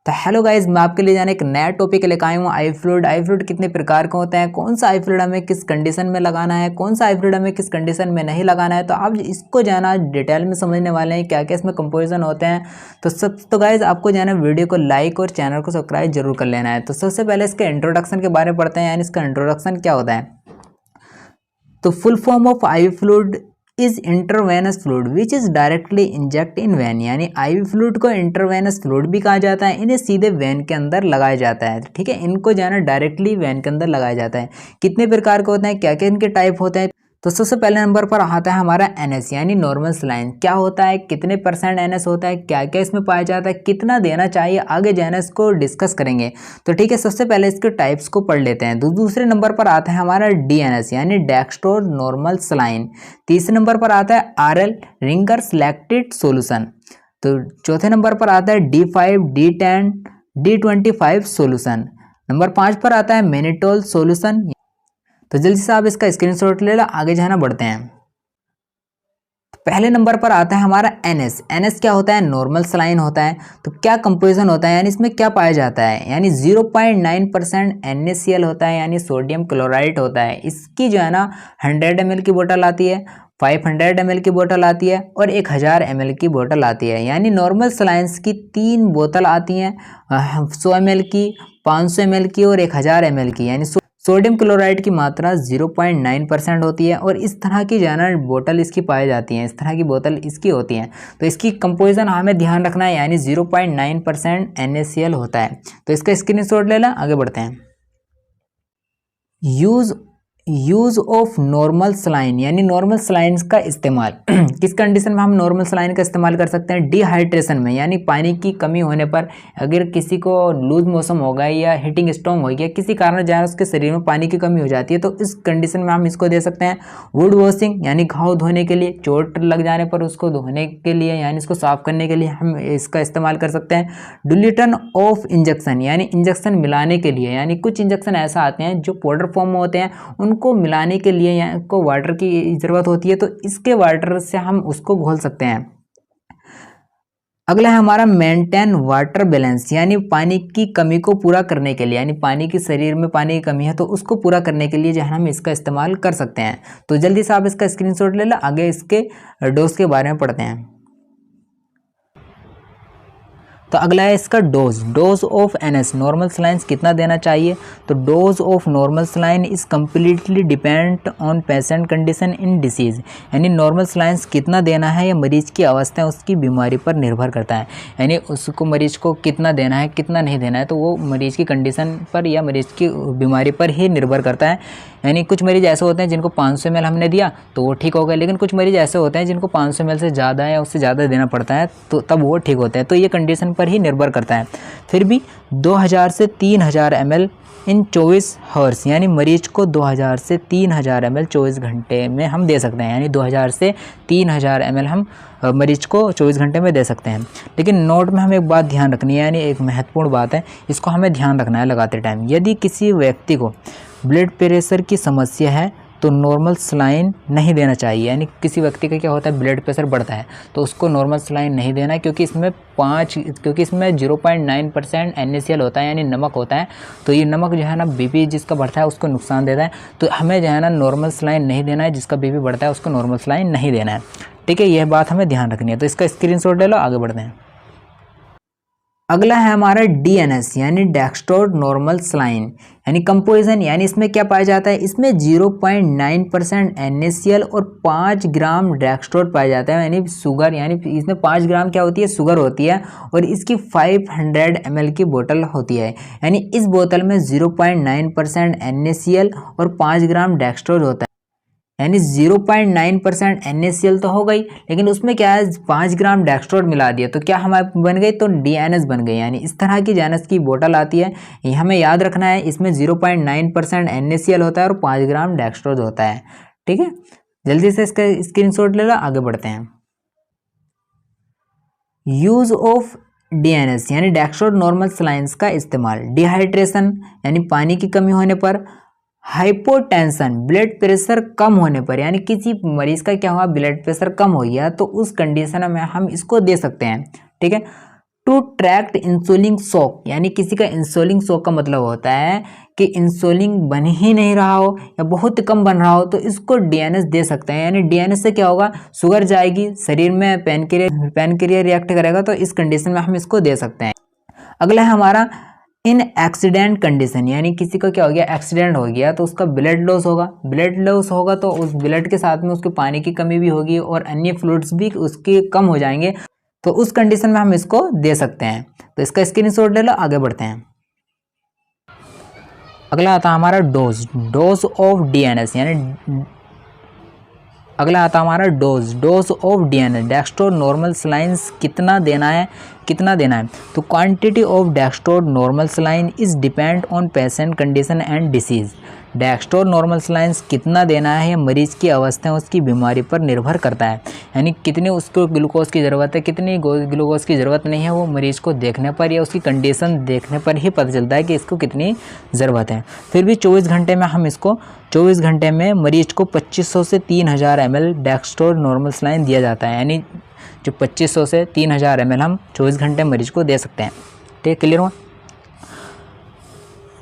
तो hello guys, मैं आपके लिए जाने एक नया टॉपिक लेकर आया हूँ। आई फ्लूइड कितने प्रकार के होते हैं, कौन सा आई फ्लूइड हमें किस कंडीशन में लगाना है, कौन सा आई फ्लूइड हमें किस कंडीशन में नहीं लगाना है। तो आप इसको जाना डिटेल में समझने वाले हैं, क्या क्या इसमें कंपोजिशन होते हैं। तो गाइज आपको जाना वीडियो को लाइक और चैनल को सब्सक्राइब जरूर कर लेना है। तो सबसे पहले इसके इंट्रोडक्शन के बारे में पढ़ते हैं, यानी इसका इंट्रोडक्शन क्या होता है। तो full form of I fluid is intravenous fluid which is directly inject in when, यानी आईवी फ्लूइड को इंटरवेनस फ्लूइड भी कहा जाता है। इन्हें सीधे वेन के अंदर लगाया जाता है, ठीक है। इनको जो है ना डायरेक्टली वेन के अंदर लगाया जाता है। कितने प्रकार के होते हैं, क्या क्या इनके टाइप होते हैं। तो सबसे पहले नंबर पर आता है हमारा एनएस यानी नॉर्मल सलाइन। क्या होता है, कितने % एनएस होता है, क्या क्या इसमें पाया जाता है, कितना देना चाहिए, आगे जो है ना इसको डिस्कस करेंगे। तो ठीक है, सबसे पहले इसके टाइप्स को पढ़ लेते हैं। दूसरे नंबर पर आता है हमारा डीएनएस यानी डेक्स्ट्रो नॉर्मल सलाइन। तीसरे नंबर पर आता है आरएल रिंगर्स लैक्टेट सोल्यूशन। तो चौथे नंबर पर आता है D5 D10 D25 solution. Number 5 पर आता है मेनिटोल सोल्यूशन। तो जल्दी से आप इसका स्क्रीनशॉट ले लो, आगे जाना बढ़ते हैं। पहले नंबर पर आता है हमारा एनएस। एनएस क्या होता है, नॉर्मल सलाइन होता है। तो क्या कंपोजिशन होता है, यानी इसमें क्या पाया जाता है, यानी 0.9% NaCl होता है, यानी सोडियम क्लोराइड होता है। इसकी जो है ना 100 ml की बोतल आती है, 500 ml की बोतल आती है और 1000 ml की बोतल आती है। यानी नॉर्मल सलाइंस की 3 बोतल आती हैं, 100 ml की, 500 ml की और 1000 ml की। यानी सोडियम क्लोराइड की मात्रा 0.9% होती है और इस तरह की जो है ना बोतल इसकी पाई जाती है, इस तरह की बोतल इसकी होती है। तो इसकी कंपोजिशन हमें ध्यान रखना है, यानी 0.9% NaCl होता है। तो इसका स्क्रीनशॉट ले लें, आगे बढ़ते हैं। यूज ऑफ नॉर्मल सलाइन यानी नॉर्मल सलाइन्स का इस्तेमाल किस कंडीशन में हम नॉर्मल सलाइन का इस्तेमाल कर सकते हैं। डिहाइड्रेशन में, यानी पानी की कमी होने पर, अगर किसी को लूज मौसम हो गया या हीटिंग स्ट्रॉन्ग हो गया, किसी कारण जहाँ उसके शरीर में पानी की कमी हो जाती है, तो इस कंडीशन में हम इसको दे सकते हैं। वुड वॉशिंग यानी घाव धोने के लिए, चोट लग जाने पर उसको धोने के लिए यानी इसको साफ करने के लिए हम इसका इस्तेमाल कर सकते हैं। डिल्यूशन ऑफ इंजेक्शन यानी इंजेक्शन मिलाने के लिए, यानी कुछ इंजेक्शन ऐसा आते हैं जो पाउडर फॉर्म में होते हैं, उनको मिलाने के लिए यहाँ को वाटर की ज़रूरत होती है, तो इसके वाटर से हम उसको घोल सकते हैं। अगला है हमारा मेंटेन वाटर बैलेंस, यानी पानी की कमी को पूरा करने के लिए, यानी पानी की शरीर में पानी की कमी है तो उसको पूरा करने के लिए जो है हम इसका इस्तेमाल कर सकते हैं। तो जल्दी से आप इसका स्क्रीनशॉट ले लो, आगे इसके डोज के बारे में पढ़ते हैं। तो अगला है इसका डोज ऑफ एनएस नॉर्मल सलाइन्स कितना देना चाहिए। तो dose of normal saline is completely depend on patient condition in disease, यानी नॉर्मल सलाइन्स कितना देना है या मरीज की अवस्था उसकी बीमारी पर निर्भर करता है। यानी उसको मरीज को कितना देना है कितना नहीं देना है, तो वो मरीज की कंडीशन पर या मरीज की बीमारी पर ही निर्भर करता है। यानी कुछ मरीज ऐसे होते हैं जिनको 500 ml हमने दिया तो वो ठीक हो गए, लेकिन कुछ मरीज ऐसे होते हैं जिनको 500 ml से ज़्यादा या उससे ज़्यादा देना पड़ता है, तो तब वो ठीक होते हैं। तो ये कंडीशन पर ही निर्भर करता है। फिर भी 2000 से 3000 ml इन 24 आवर्स, यानी मरीज को 2000 से 3000 ml 24 घंटे में हम दे सकते हैं। यानी 2000 से 3000 ml हम मरीज को 24 घंटे में दे सकते हैं। लेकिन नोट में हमें एक बात ध्यान रखनी है, यानी एक महत्वपूर्ण बात है, इसको हमें ध्यान रखना है लगाते टाइम। यदि किसी व्यक्ति को ब्लड प्रेशर की समस्या है तो नॉर्मल सलाइन नहीं देना चाहिए। यानी किसी व्यक्ति का क्या होता है, ब्लड प्रेशर बढ़ता है तो उसको नॉर्मल सलाइन नहीं देना है, क्योंकि इसमें 0.9% NaCl होता है, यानी नमक होता है। तो ये नमक जो है ना BP जिसका बढ़ता है उसको नुकसान देता है। तो हमें जो है ना नॉर्मल सलाइन नहीं देना है, जिसका BP बढ़ता है उसको नॉर्मल सलाइन नहीं देना है, ठीक है। यह बात हमें ध्यान रखनी है। तो इसका स्क्रीनशॉट ले लो, आगे बढ़ते हैं। अगला है हमारा DNS यानी डेक्स्ट्रो नॉर्मल सलाइन, यानी कंपोजिशन, यानी इसमें क्या पाया जाता है, इसमें 0.9% NaCl और 5 ग्राम डेक्स्ट्रो पाया जाता है, यानी शुगर, यानी इसमें 5 ग्राम क्या होती है, शुगर होती है और इसकी 500 ml की बोतल होती है। यानी इस बोतल में 0.9% NaCl और 5 ग्राम डेक्स्ट्रो होता है, यानी 0.9% NaCl तो हो गई, लेकिन उसमें क्या है 5 ग्राम डेक्स्ट्रोज मिला दिया, तो क्या हमारे बन गई, तो DNS बन गई। यानी इस तरह की DNS की बोतल आती है, ये हमें याद रखना है। इसमें 0.9% NaCl होता है और 5 ग्राम डेक्स्ट्रोज होता है, ठीक है। जल्दी से इसका स्क्रीनशॉट ले लो, आगे बढ़ते हैं। यूज ऑफ DNS यानी डेक्स्ट्रो नॉर्मल सलाइन्स का इस्तेमाल। डिहाइड्रेशन यानी पानी की कमी होने पर, हाइपोटेंशन ब्लड प्रेशर कम होने पर, यानी किसी मरीज का क्या हुआ, ब्लड प्रेशर कम हो गया तो उस कंडीशन में हम इसको दे सकते हैं, ठीक है। टू ट्रैक्ट इंसुलिन शॉक, यानी किसी का इंसुलिन शॉक का मतलब होता है कि इंसुलिन बन ही नहीं रहा हो या बहुत कम बन रहा हो, तो इसको डीएनएस दे सकते हैं। यानी डीएनएस से क्या होगा, शुगर जाएगी शरीर में, पैनक्रिया रिएक्ट करेगा, तो इस कंडीशन में हम इसको दे सकते हैं। अगला है हमारा इन एक्सीडेंट कंडीशन, यानी किसी को क्या हो गया, एक्सीडेंट हो गया तो उसका ब्लड लॉस होगा। ब्लड लॉस होगा तो उस ब्लड के साथ में उसके पानी की कमी भी होगी और अन्य फ्लूइड्स भी उसके कम हो जाएंगे, तो उस कंडीशन में हम इसको दे सकते हैं। तो इसका स्क्रीनशॉट ले लो, आगे बढ़ते हैं। अगला आता है हमारा डोज ऑफ डीएनएस, यानी अगला आता हमारा dose of DNS dextro normal salines कितना देना है, तो quantity of dextro normal saline is depend on patient condition and disease. Dextro normal salines कितना देना है, मरीज की अवस्था उसकी बीमारी पर निर्भर करता है। यानी कितने उसको ग्लूकोज की ज़रूरत है, कितनी ग्लूकोज की ज़रूरत नहीं है, वो मरीज़ को देखने पर या उसकी कंडीशन देखने पर ही पता चलता है कि इसको कितनी ज़रूरत है। फिर भी 24 घंटे में हम इसको 24 घंटे में मरीज को 2500 से 3000 ml डेक्स्ट्रो नॉर्मल सलाइन दिया जाता है। यानी जो 2500 से 3000 ml हम 24 घंटे मरीज को दे सकते हैं। ठीक है, क्लियर हुआ?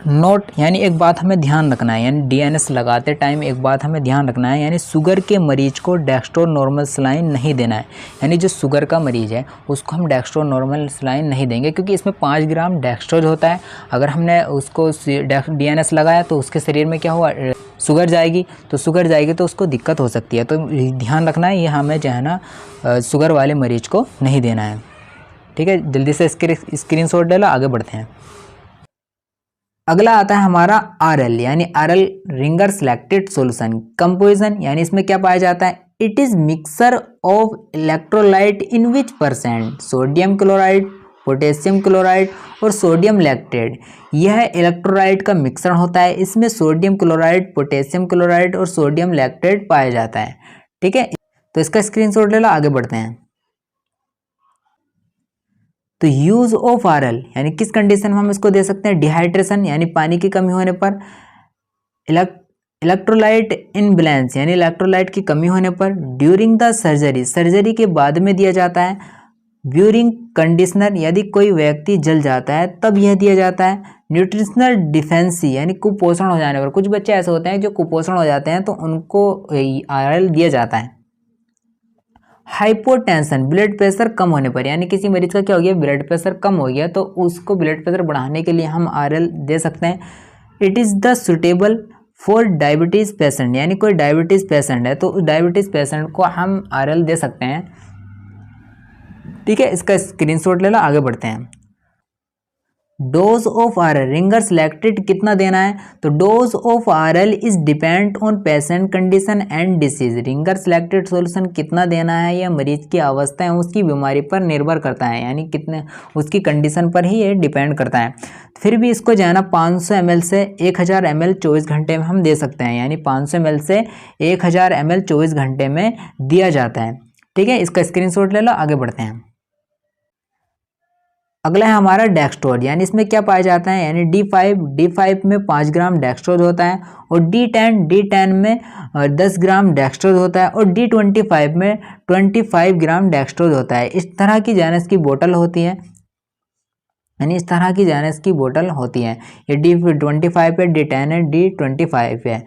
नोट, यानी एक बात हमें ध्यान रखना है, यानी डीएनएस लगाते टाइम एक बात हमें ध्यान रखना है, यानी शुगर के मरीज को डेक्स्ट्रो नॉर्मल सलाइन नहीं देना है। यानी जो शुगर का मरीज है उसको हम डेक्स्ट्रो नॉर्मल सलाइन नहीं देंगे, क्योंकि इसमें 5 ग्राम डेक्स्ट्रोज होता है। अगर हमने उसको डीएनएस लगाया तो उसके शरीर में क्या हुआ, शुगर जाएगी, तो उसको दिक्कत हो सकती है। तो ध्यान रखना है, ये हमें जो है ना शुगर वाले मरीज को नहीं देना है। ठीक है, जल्दी से स्क्रीनशॉट ले लो, आगे बढ़ते हैं। अगला आता है हमारा आरएल, यानी RL Ringer selected solution composition, यानी इसमें क्या पाया जाता है, it is mixer of electrolyte in which percent sodium chloride, potassium chloride और सोडियम लैक्टेट। यह इलेक्ट्रोलाइट का मिक्सर होता है, इसमें सोडियम क्लोराइड, पोटेशियम क्लोराइड और सोडियम लैक्टेट पाया जाता है। ठीक है, तो इसका स्क्रीनशॉट ले लो, आगे बढ़ते हैं। तो यूज ऑफ आरएल, यानी किस कंडीशन में हम इसको दे सकते हैं, डिहाइड्रेशन यानी पानी की कमी होने पर, इलेक्ट्रोलाइट इनबैलेंस यानी इलेक्ट्रोलाइट की कमी होने पर, ड्यूरिंग द सर्जरी के बाद में दिया जाता है, ड्यूरिंग कंडीशनर यदि कोई व्यक्ति जल जाता है तब यह दिया जाता है, न्यूट्रिशनल डिफेंसी यानी कुपोषण हो जाने पर, कुछ बच्चे ऐसे होते हैं जो कुपोषण हो जाते हैं तो उनको आरएल दिया जाता है। हाइपोटेंशन ब्लड प्रेशर कम होने पर, यानी किसी मरीज का क्या हो गया, ब्लड प्रेशर कम हो गया तो उसको ब्लड प्रेशर बढ़ाने के लिए हम आरएल दे सकते हैं। It is the suitable for diabetes patient, यानी कोई डायबिटीज़ पेशेंट है तो उस डायबिटीज़ पेशेंट को हम आरएल दे सकते हैं। ठीक है, इसका स्क्रीनशॉट ले लो, आगे बढ़ते हैं। Dose of RL Ringer selected कितना देना है, तो dose of RL is depend on patient condition and disease. Ringer selected solution कितना देना है यह मरीज की अवस्था है उसकी बीमारी पर निर्भर करता है, यानी कितने उसकी कंडीशन पर ही ये डिपेंड करता है। फिर भी इसको जो है ना 500 ml से 1000 ml 24 घंटे में हम दे सकते हैं, यानी 500 ml से 1000 ml 24 घंटे में दिया जाता है। ठीक है, इसका स्क्रीनशॉट ले लो, आगे बढ़ते हैं। अगला है हमारा डेक्स्ट्रोज, यानी इसमें क्या पाया जाता है, यानी D5 में 5 ग्राम डेक्स्ट्रोज होता है और D10 में 10 ग्राम डेक्स्ट्रोज होता है और D25 में 25 ग्राम डेक्स्ट्रोज होता है। इस तरह की जैनस की बोतल होती है, यानी इस तरह की जैनस की बोतल होती है। ये D25 है, D10 है, D25 है।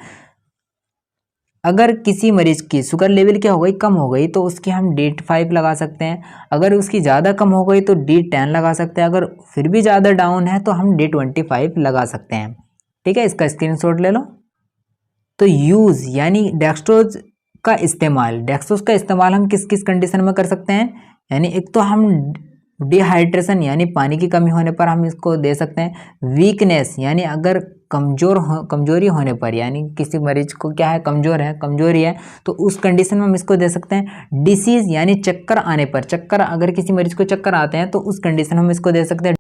अगर किसी मरीज की शुगर लेवल क्या हो गई, कम हो गई, तो उसकी हम D5 लगा सकते हैं। अगर उसकी ज़्यादा कम हो गई तो D10 लगा सकते हैं। अगर फिर भी ज़्यादा डाउन है तो हम D25 लगा सकते हैं। ठीक है, इसका स्क्रीनशॉट ले लो। तो यूज़ यानी डेक्स्ट्रोज का इस्तेमाल हम किस किस कंडीशन में कर सकते हैं, यानी एक तो हम डिहाइड्रेशन यानी पानी की कमी होने पर हम इसको दे सकते हैं। वीकनेस यानी अगर कमजोरी होने पर, यानी किसी मरीज को क्या है, कमजोरी है तो उस कंडीशन में हम इसको दे सकते हैं। डिसीज यानी चक्कर आने पर, अगर किसी मरीज को चक्कर आते हैं तो उस कंडीशन में हम इसको दे सकते हैं।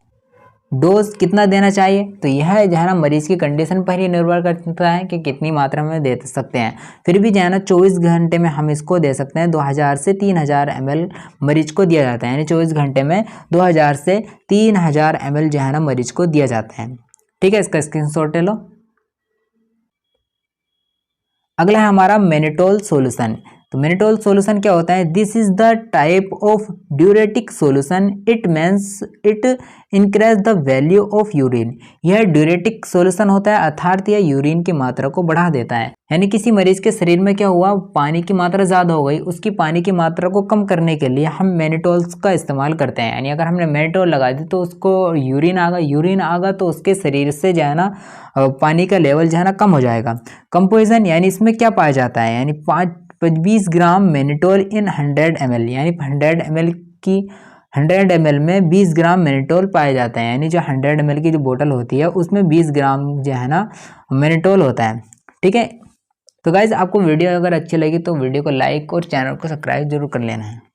डोज कितना देना चाहिए, तो यह जो है ना मरीज की कंडीशन पर ही निर्भर करता है कि कितनी मात्रा में दे सकते हैं। फिर भी जो है ना 24 घंटे में हम इसको दे सकते हैं। 2000 से 3000 ml मरीज को दिया जाता है, यानी 24 घंटे में 2000 से 3000 ml जो है ना मरीज को दिया जाता है। ठीक है, इसका स्क्रीनशॉट ले लो। अगला है हमारा मैनिटोल सॉल्यूशन। तो मैनिटोल सॉल्यूशन क्या होता है? This is the type of diuretic solution, it means it increase the value of urine. यह ड्यूरेटिक सॉल्यूशन होता है अर्थात यह यूरिन की मात्रा को बढ़ा देता है। यानी किसी मरीज के शरीर में क्या हुआ, पानी की मात्रा ज़्यादा हो गई, उसकी पानी की मात्रा को कम करने के लिए हम मैनिटोल्स का इस्तेमाल करते हैं। यानी अगर हमने मैनिटोल लगा दी तो उसको यूरिन आगा तो उसके शरीर से जो है ना पानी का लेवल जो है ना कम हो जाएगा। कंपोजिशन यानी इसमें क्या पाया जाता है, यानी 20 ग्राम मैनिटोल इन 100 ml, यानी 100 ml में 20 ग्राम मैनिटोल पाया जाता है। यानी जो 100 ml की जो बोतल होती है उसमें 20 ग्राम जो है ना मैनिटोल होता है। ठीक है, तो गाइज आपको वीडियो अगर अच्छी लगी तो वीडियो को लाइक और चैनल को सब्सक्राइब जरूर कर लेना है।